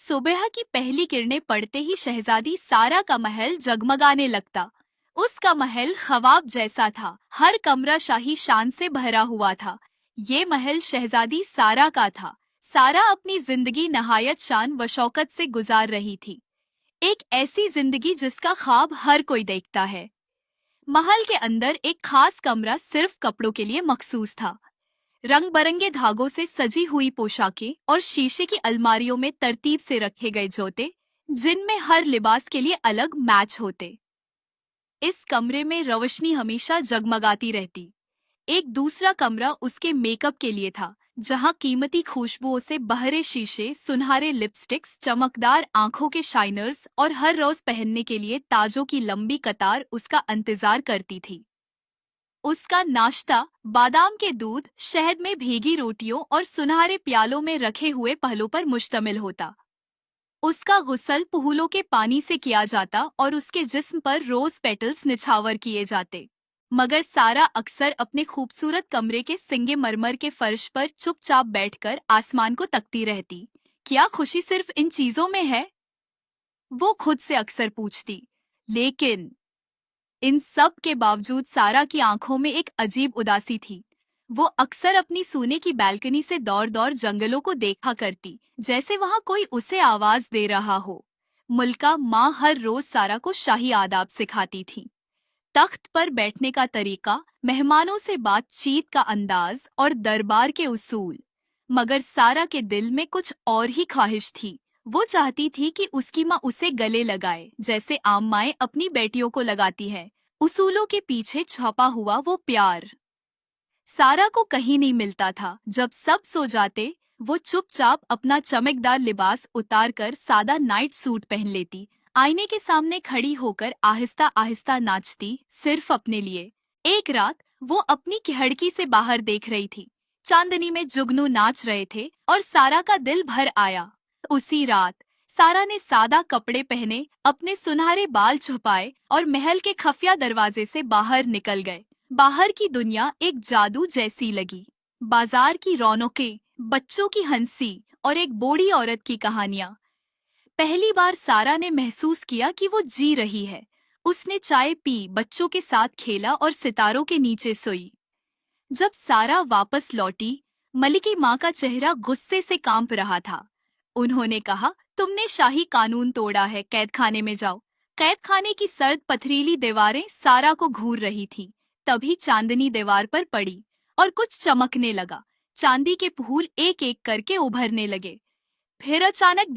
सुबह की पहली किरणें पड़ते ही शहजादी सारा का महल जगमगाने लगता। उसका महल ख्वाब जैसा था, हर कमरा शाही शान से भरा हुआ था। ये महल शहजादी सारा का था। सारा अपनी जिंदगी नहायत शान व शौकत से गुजार रही थी। एक ऐसी जिंदगी जिसका ख्वाब हर कोई देखता है। महल के अंदर एक खास कमरा सिर्फ कपड़ों के लिए मखसूस था। रंग बरंगे धागों से सजी हुई पोशाकें और शीशे की अलमारियों में तरतीब से रखे गए जूते, जिनमें हर लिबास के लिए अलग मैच होते। इस कमरे में रोशनी हमेशा जगमगाती रहती। एक दूसरा कमरा उसके मेकअप के लिए था, जहां कीमती खुशबुओं से बहरे शीशे, सुनहरे लिपस्टिक्स, चमकदार आंखों के शाइनर्स और हर रोज पहनने के लिए ताजों की लंबी कतार उसका इंतजार करती थी। उसका नाश्ता बादाम के दूध, शहद में भीगी रोटियों और सुनहरे प्यालों में रखे हुए पहलों पर मुश्तमिल होता। उसका गुस्ल फूलों के पानी से किया जाता और उसके जिस्म पर रोज पेटल्स निछावर किए जाते। मगर सारा अक्सर अपने खूबसूरत कमरे के सिंगे मरमर के फर्श पर चुपचाप बैठकर आसमान को तकती रहती। क्या खुशी सिर्फ इन चीजों में है? वो खुद से अक्सर पूछती। लेकिन इन सब के बावजूद सारा की आंखों में एक अजीब उदासी थी। वो अक्सर अपनी सोने की बालकनी से दौड़ दौड़ जंगलों को देखा करती, जैसे वहां कोई उसे आवाज दे रहा हो। मुल्का माँ हर रोज सारा को शाही आदाब सिखाती थी। तख्त पर बैठने का तरीका, मेहमानों से बातचीत का अंदाज और दरबार के उसूल। मगर सारा के दिल में कुछ और ही ख्वाहिश थी। वो चाहती थी कि उसकी माँ उसे गले लगाए, जैसे आम माएं अपनी बेटियों को लगाती है। उसूलों के पीछे छुपा हुआ वो प्यार सारा को कहीं नहीं मिलता था। जब सब सो जाते, वो चुपचाप अपना चमकदार लिबास उतारकर सादा नाइट सूट पहन लेती। आईने के सामने खड़ी होकर आहिस्ता आहिस्ता नाचती, सिर्फ अपने लिए। एक रात वो अपनी खिड़की से बाहर देख रही थी। चांदनी में जुगनू नाच रहे थे और सारा का दिल भर आया। उसी रात सारा ने सादा कपड़े पहने, अपने सुनहरे बाल छुपाए और महल के खुफिया दरवाजे से बाहर निकल गए। बाहर की दुनिया एक जादू जैसी लगी। बाजार की रौनकें, बच्चों की हंसी और एक बूढ़ी औरत की कहानियां। पहली बार सारा ने महसूस किया कि वो जी रही है। उसने चाय पी, बच्चों के साथ खेला और सितारों के नीचे सोई। जब सारा वापस लौटी, मलिकी माँ का चेहरा गुस्से से कांप रहा था। उन्होंने कहा, तुमने शाही कानून तोड़ा है, कैद खाने में जाओ। कैद खाने की सर्द पथरीली दीवारें सारा को घूर रही थी। तभी चांदनी दीवार पर पड़ी और कुछ चमकने लगा। चांदी के फूल एक एक करके उभरने लगे। फिर अचानक